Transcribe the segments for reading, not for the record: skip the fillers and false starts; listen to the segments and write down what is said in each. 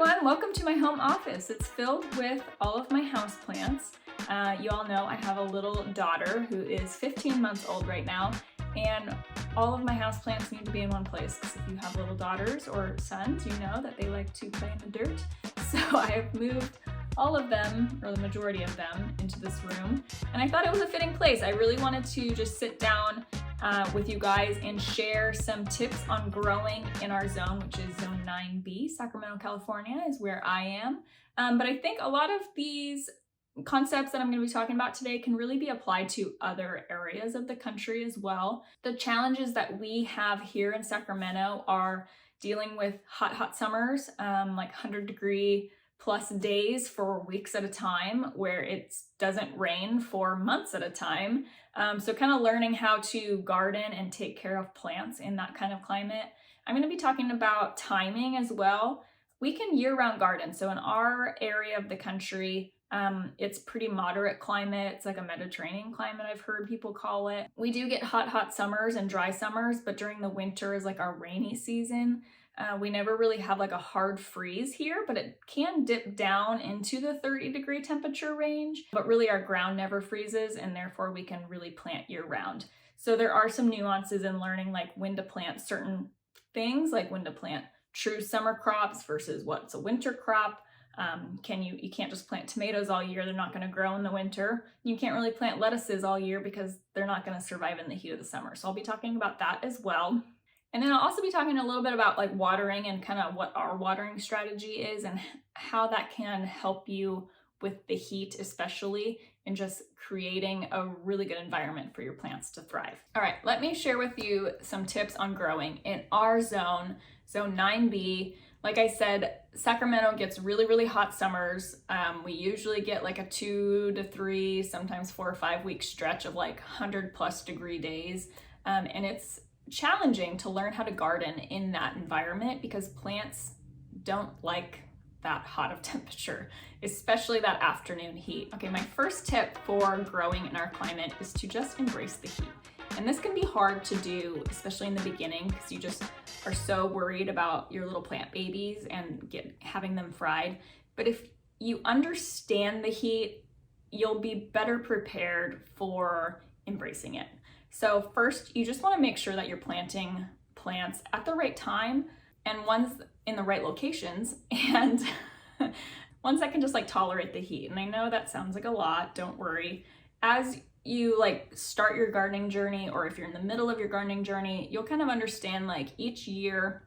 everyone, welcome to my home office. It's filled with all of my houseplants. You all know I have a little daughter who is 15 months old right now, and all of my houseplants need to be in one place because if you have little daughters or sons, you know that they like to play in the dirt. So I have moved all of them, or the majority of them, into this room, and I thought it was a fitting place. I really wanted to just sit down with you guys and share some tips on growing in our zone, which is zone 9B. Sacramento, California is where I am. But I think a lot of these concepts that I'm going to be talking about today can really be applied to other areas of the country as well. The challenges that we have here in Sacramento are dealing with hot summers, like 100-degree plus days for weeks at a time, where it doesn't rain for months at a time. So kind of learning how to garden and take care of plants in that kind of climate. I'm going to be talking about timing as well. We can year-round garden. So in our area of the country, it's pretty moderate climate. It's like a Mediterranean climate, I've heard people call it. We do get hot summers and dry summers, but during the winter is like our rainy season. We never really have like a hard freeze here, but it can dip down into the 30-degree temperature range. But really our ground never freezes, and therefore we can really plant year round. So there are some nuances in learning like when to plant certain things, like when to plant true summer crops versus what's a winter crop. You can't just plant tomatoes all year. They're not going to grow in the winter. You can't really plant lettuces all year because they're not going to survive in the heat of the summer. So I'll be talking about that as well. And then I'll also be talking a little bit about like watering and kind of what our watering strategy is and how that can help you with the heat, especially in just creating a really good environment for your plants to thrive. All right, let me share with you some tips on growing in our zone, zone 9B. Like I said, Sacramento gets really hot summers. We usually get like a 2 to 3, sometimes 4 or 5 week stretch of like 100+ degree days. And it's challenging to learn how to garden in that environment because plants don't like that hot of temperature, especially that afternoon heat. Okay, my first tip for growing in our climate is to just embrace the heat. And this can be hard to do, especially in the beginning, because you just are so worried about your little plant babies and having them fried. But if you understand the heat, you'll be better prepared for embracing it. So first, you just want to make sure that you're planting plants at the right time and ones in the right locations and ones that can just like tolerate the heat. And I know that sounds like a lot, don't worry. As you like start your gardening journey, or if you're in the middle of your gardening journey, you'll kind of understand like each year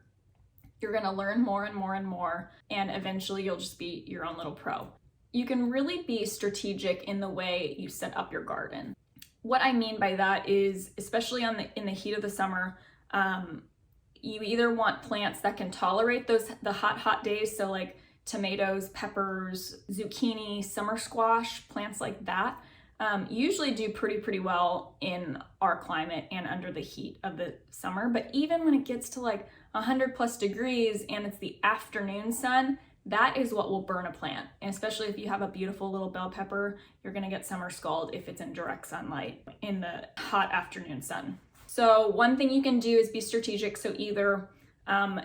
you're going to learn more and more and more, and eventually you'll just be your own little pro. You can really be strategic in the way you set up your garden. What I mean by that is, especially in the heat of the summer, you either want plants that can tolerate the hot days, so like tomatoes, peppers, zucchini, summer squash, plants like that. Usually do pretty well in our climate and under the heat of the summer. But even when it gets to like 100+ degrees and it's the afternoon sun, that is what will burn a plant. And especially if you have a beautiful little bell pepper, you're gonna get summer scald if it's in direct sunlight in the hot afternoon sun. So one thing you can do is be strategic. So either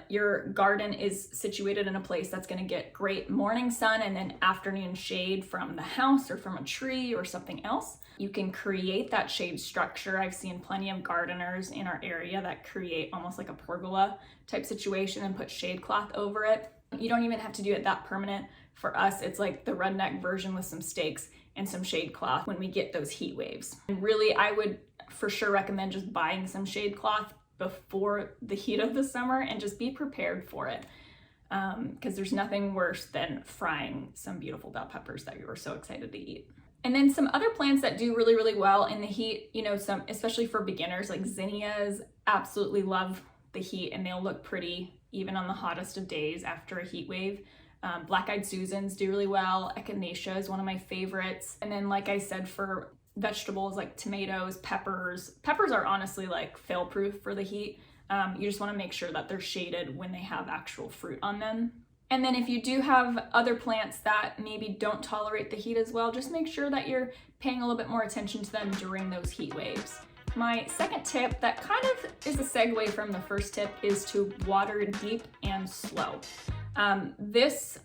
your garden is situated in a place that's gonna get great morning sun and then afternoon shade from the house or from a tree or something else. You can create that shade structure. I've seen plenty of gardeners in our area that create almost like a pergola type situation and put shade cloth over it. You don't even have to do it that permanent. For us, it's like the redneck version with some stakes and some shade cloth when we get those heat waves. And really, I would for sure recommend just buying some shade cloth before the heat of the summer and just be prepared for it. Because there's nothing worse than frying some beautiful bell peppers that you were so excited to eat. And then some other plants that do really well in the heat, some, especially for beginners, like zinnias absolutely love the heat and they'll look pretty even on the hottest of days after a heat wave. Black-eyed Susans do really well. Echinacea is one of my favorites. And then, like I said, for vegetables like tomatoes, peppers are honestly like fail-proof for the heat. You just want to make sure that they're shaded when they have actual fruit on them. And then if you do have other plants that maybe don't tolerate the heat as well, just make sure that you're paying a little bit more attention to them during those heat waves. My second tip that kind of is a segue from the first tip is to water deep and slow. This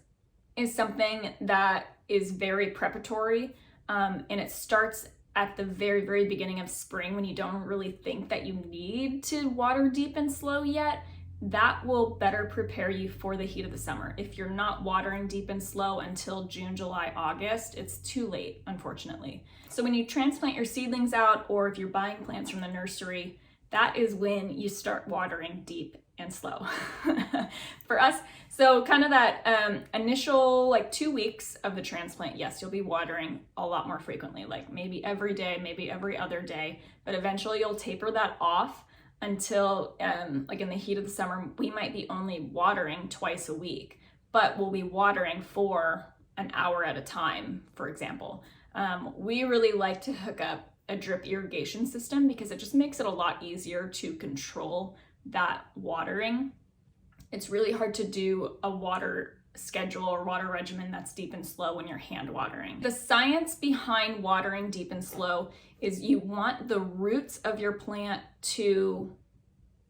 is something that is very preparatory, and it starts at the very, very beginning of spring when you don't really think that you need to water deep and slow yet. That will better prepare you for the heat of the summer. If you're not watering deep and slow until June, July, August, it's too late, unfortunately. So when you transplant your seedlings out, or if you're buying plants from the nursery, that is when you start watering deep and slow. For us, so kind of that initial like 2 weeks of the transplant, yes, you'll be watering a lot more frequently, like maybe every day, maybe every other day, but eventually you'll taper that off until like in the heat of the summer, we might be only watering twice a week, but we'll be watering for an hour at a time, for example. We really like to hook up a drip irrigation system because it just makes it a lot easier to control that watering. It's really hard to do a water schedule or water regimen that's deep and slow when you're hand watering. The science behind watering deep and slow is you want the roots of your plant to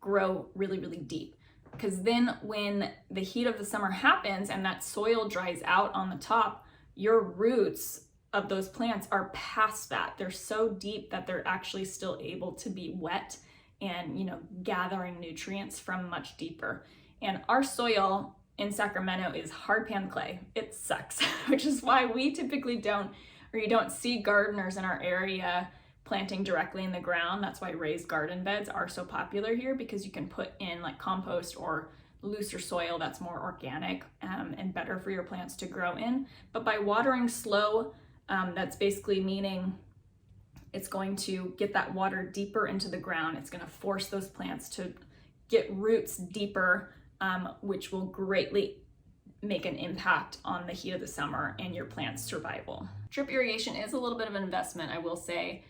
grow really, really deep, because then when the heat of the summer happens and that soil dries out on the top, your roots of those plants are past that. They're so deep that they're actually still able to be wet and, gathering nutrients from much deeper. And our soil in Sacramento is hard pan clay. It sucks, which is why we typically you don't see gardeners in our area planting directly in the ground. That's why raised garden beds are so popular here, because you can put in like compost or looser soil that's more organic and better for your plants to grow in. But by watering slow, that's basically meaning it's going to get that water deeper into the ground. It's going to force those plants to get roots deeper, which will greatly make an impact on the heat of the summer and your plant's survival. Drip irrigation is a little bit of an investment, I will say,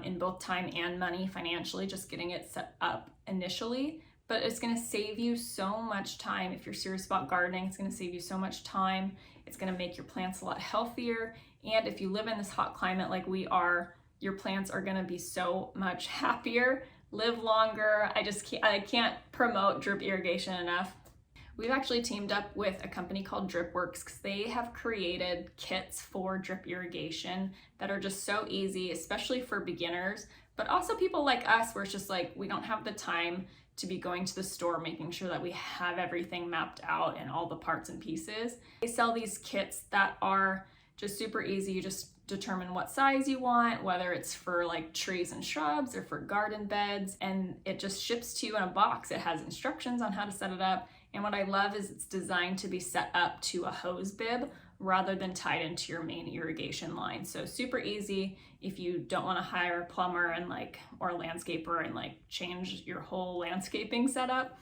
in both time and money financially, just getting it set up initially. But it's going to save you so much time. If you're serious about gardening, it's going to save you so much time. It's going to make your plants a lot healthier. And if you live in this hot climate like we are, your plants are going to be so much happier, live longer. I can't promote drip irrigation enough. We've actually teamed up with a company called DripWorks because they have created kits for drip irrigation that are just so easy, especially for beginners, but also people like us where it's just like we don't have the time to be going to the store making sure that we have everything mapped out and all the parts and pieces. They sell these kits that are just super easy. You just determine what size you want, whether it's for like trees and shrubs or for garden beds, and it just ships to you in a box. It has instructions on how to set it up. And what I love is it's designed to be set up to a hose bib rather than tied into your main irrigation line. So super easy if you don't want to hire a plumber or a landscaper and change your whole landscaping setup.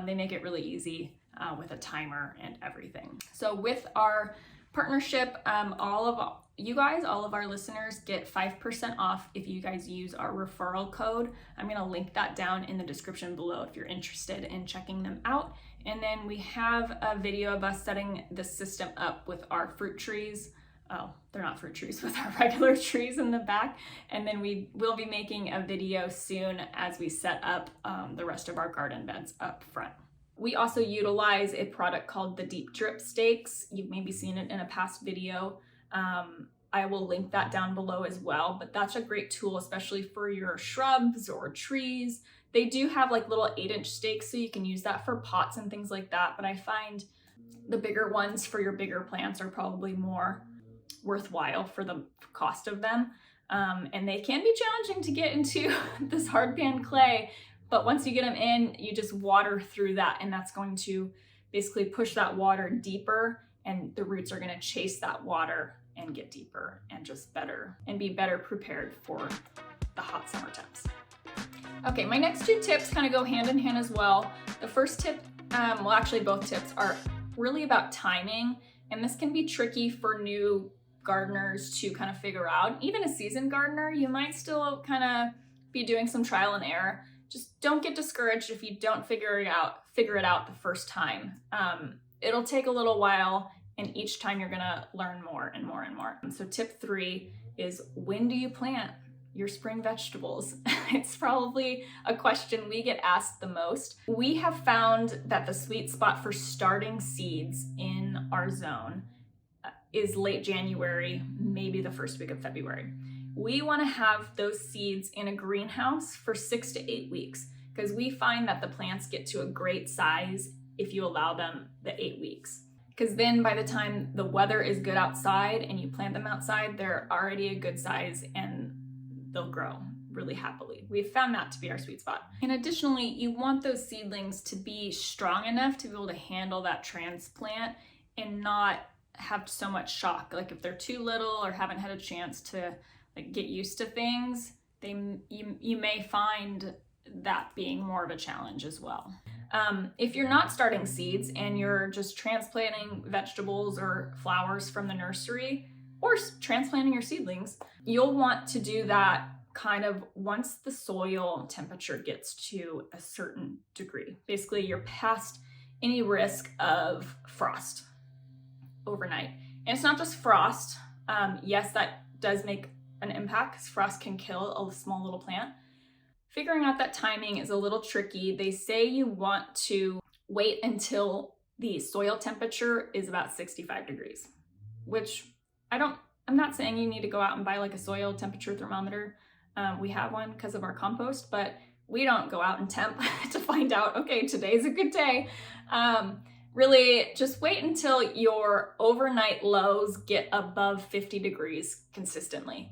They make it really easy with a timer and everything. So with our partnership, all of our listeners get 5% off if you guys use our referral code. I'm going to link that down in the description below if you're interested in checking them out. And then we have a video of us setting the system up with our fruit trees. Oh, they're not fruit trees, with our regular trees in the back. And then we will be making a video soon as we set up the rest of our garden beds up front. We also utilize a product called the Deep Drip Stakes. You've maybe seen it in a past video. I will link that down below as well, but that's a great tool, especially for your shrubs or trees. They do have little 8-inch stakes, so you can use that for pots and things like that, but I find the bigger ones for your bigger plants are probably more worthwhile for the cost of them. And they can be challenging to get into this hard pan clay, but once you get them in, you just water through that, and that's going to basically push that water deeper, and the roots are going to chase that water and get deeper and just better and be better prepared for the hot summer temps. Okay, my next 2 tips kind of go hand in hand as well. The first tip, actually both tips are really about timing, and this can be tricky for new gardeners to kind of figure out. Even a seasoned gardener, you might still kind of be doing some trial and error. Just don't get discouraged if you don't figure it out the first time. It'll take a little while, and each time you're gonna learn more and more and more. So tip 3 is, when do you plant? your spring vegetables? It's probably a question we get asked the most. We have found that the sweet spot for starting seeds in our zone is late January, maybe the first week of February. We want to have those seeds in a greenhouse for 6 to 8 weeks because we find that the plants get to a great size if you allow them the 8 weeks. Because then by the time the weather is good outside and you plant them outside, they're already a good size and they'll grow really happily. We've found that to be our sweet spot. And additionally, you want those seedlings to be strong enough to be able to handle that transplant and not have so much shock. Like if they're too little or haven't had a chance to like get used to things, you may find that being more of a challenge as well. If you're not starting seeds and you're just transplanting vegetables or flowers from the nursery or transplanting your seedlings, you'll want to do that kind of once the soil temperature gets to a certain degree. Basically, you're past any risk of frost overnight. And it's not just frost. Yes, that does make an impact because frost can kill a small little plant. Figuring out that timing is a little tricky. They say you want to wait until the soil temperature is about 65 degrees, which I'm not saying you need to go out and buy like a soil temperature thermometer. We have one because of our compost, but we don't go out and temp to find out, okay, today's a good day. Really just wait until your overnight lows get above 50 degrees consistently.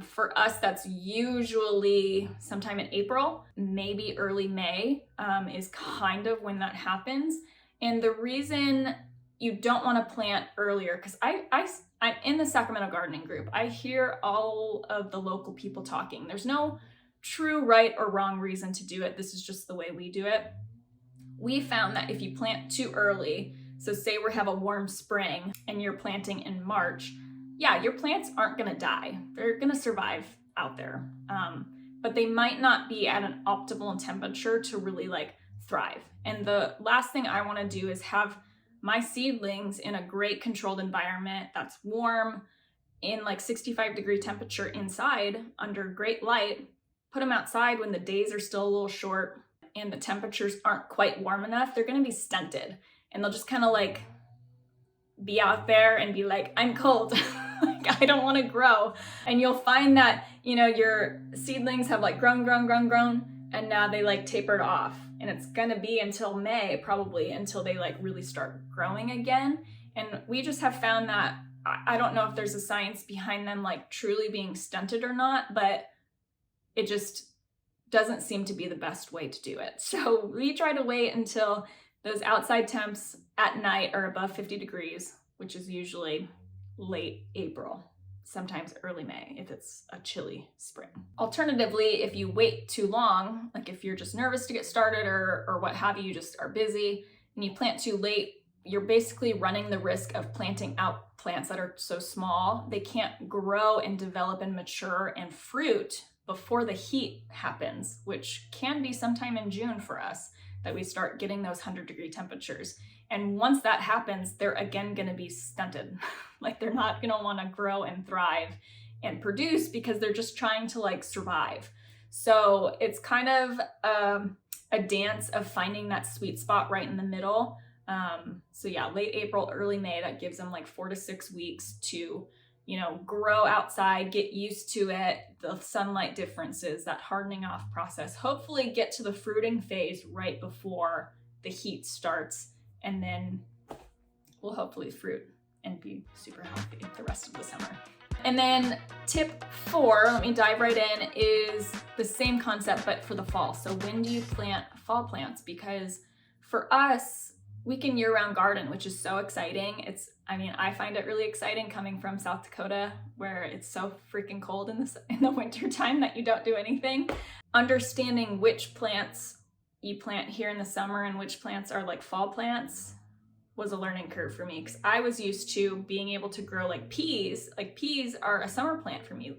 For us, that's usually sometime in April, maybe early May is kind of when that happens. And the reason you don't want to plant earlier, because I'm in the Sacramento gardening group. I hear all of the local people talking. There's no true right or wrong reason to do it. This is just the way we do it. We found that if you plant too early, so say we have a warm spring and you're planting in March, yeah, your plants aren't going to die. They're going to survive out there. But they might not be at an optimal temperature to really like thrive. And the last thing I want to do is have my seedlings in a great controlled environment that's warm in like 65-degree temperature inside under great light, put them outside when the days are still a little short and the temperatures aren't quite warm enough. They're going to be stunted and they'll just kind of like be out there and be like, I'm cold. Like, I don't want to grow. And you'll find that, your seedlings have like grown, and now they like tapered off. And it's going to be until May, probably, until they like really start growing again. And we just have found that, I don't know if there's a science behind them like truly being stunted or not, but it just doesn't seem to be the best way to do it. So we try to wait until those outside temps at night are above 50 degrees, which is usually late April, sometimes early May if it's a chilly spring. Alternatively, if you wait too long, like if you're just nervous to get started or what have you, you just are busy and you plant too late, you're basically running the risk of planting out plants that are so small, they can't grow and develop and mature and fruit before the heat happens, which can be sometime in June for us that we start getting those 100-degree temperatures. And once that happens, they're again going to be stunted. Like they're not going to want to grow and thrive and produce because they're just trying to like survive. So it's kind of a dance of finding that sweet spot right in the middle. So yeah, late April, early May, that gives them like 4 to 6 weeks to, grow outside, get used to it, the sunlight differences, that hardening off process, hopefully get to the fruiting phase right before the heat starts. And then we'll hopefully fruit and be super healthy the rest of the summer. And then tip 4, let me dive right in, is the same concept, but for the fall. So when do you plant fall plants? Because for us, we can year-round garden, which is so exciting. I find it really exciting coming from South Dakota, where it's so freaking cold in the winter time that you don't do anything. Understanding which plants you plant here in the summer and which plants are like fall plants was a learning curve for me, because I was used to being able to grow like peas. Like peas are a summer plant for me.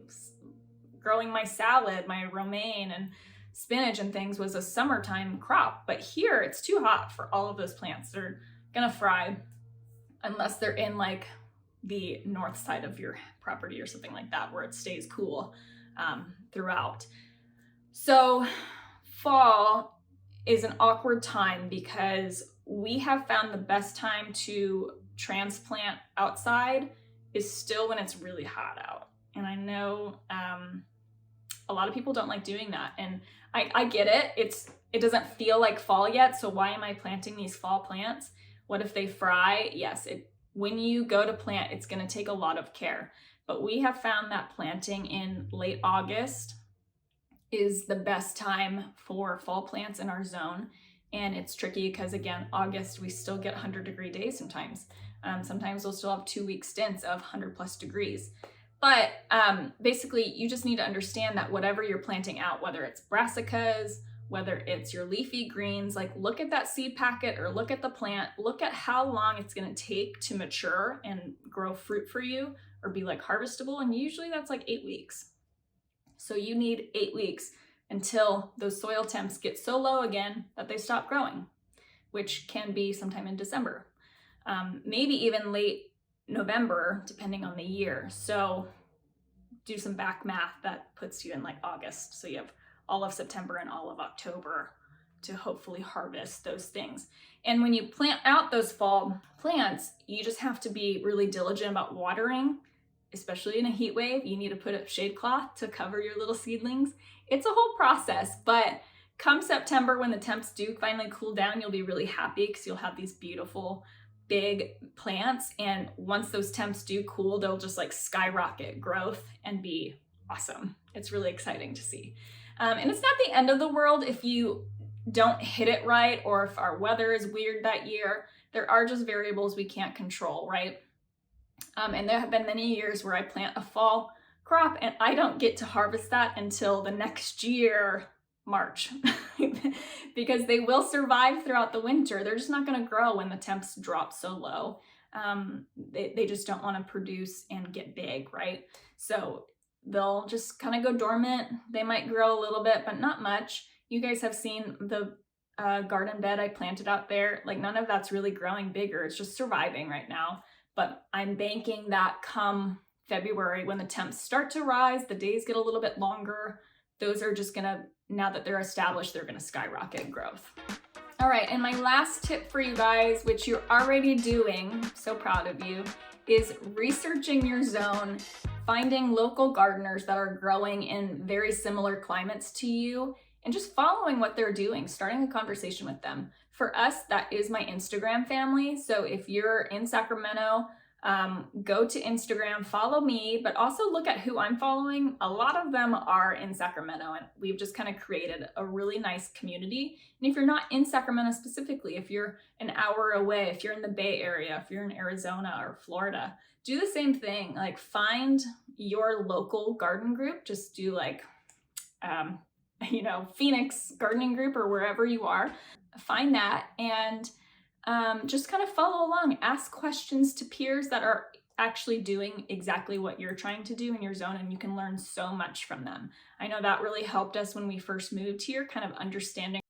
Growing my salad, my romaine and spinach and things was a summertime crop. But here it's too hot for all of those plants. They're gonna fry unless they're in like the north side of your property or something like that where it stays cool. throughout. So fall is an awkward time because we have found the best time to transplant outside is still when it's really hot out. And I know a lot of people don't like doing that. And I get it. It doesn't feel like fall yet. So why am I planting these fall plants? What if they fry? Yes, when you go to plant, it's going to take a lot of care. But we have found that planting in late August is the best time for fall plants in our zone. And it's tricky because, again, August, we still get 100-degree days sometimes. Sometimes we'll still have 2-week stints of 100+ degrees. But basically, you just need to understand that whatever you're planting out, whether it's brassicas, whether it's your leafy greens, like look at that seed packet or look at the plant, look at how long it's going to take to mature and grow fruit for you or be like harvestable. And usually that's like 8 weeks. So you need 8 weeks until those soil temps get so low again that they stop growing, which can be sometime in December, maybe even late November, depending on the year. So do some back math, that puts you in like August. So you have all of September and all of October to hopefully harvest those things. And when you plant out those fall plants, you just have to be really diligent about watering, especially in a heat wave. You need to put up shade cloth to cover your little seedlings. It's a whole process, but come September, when the temps do finally cool down, you'll be really happy because you'll have these beautiful big plants. And once those temps do cool, they'll just like skyrocket growth and be awesome. It's really exciting to see. And it's not the end of the world if you don't hit it right or if our weather is weird that year. There are just variables we can't control, right? And there have been many years where I plant a fall crop and I don't get to harvest that until the next year, March, because they will survive throughout the winter. They're just not going to grow when the temps drop so low. They just don't want to produce and get big, right? So they'll just kind of go dormant. They might grow a little bit, but not much. You guys have seen the garden bed I planted out there. Like none of that's really growing bigger. It's just surviving right now. But I'm banking that come February, when the temps start to rise, the days get a little bit longer. Those are just gonna, now that they're established, they're gonna skyrocket growth. All right, and my last tip for you guys, which you're already doing, so proud of you, is researching your zone, finding local gardeners that are growing in very similar climates to you, and just following what they're doing, starting a conversation with them. For us, that is my Instagram family. So if you're in Sacramento, go to Instagram, follow me, but also look at who I'm following. A lot of them are in Sacramento, and we've just kind of created a really nice community. And if you're not in Sacramento specifically, if you're an hour away, if you're in the Bay Area, if you're in Arizona or Florida, do the same thing. Like find your local garden group. Just do like, Phoenix gardening group or wherever you are. Find that and just kind of follow along. Ask questions to peers that are actually doing exactly what you're trying to do in your zone, and you can learn so much from them. I know that really helped us when we first moved here, kind of understanding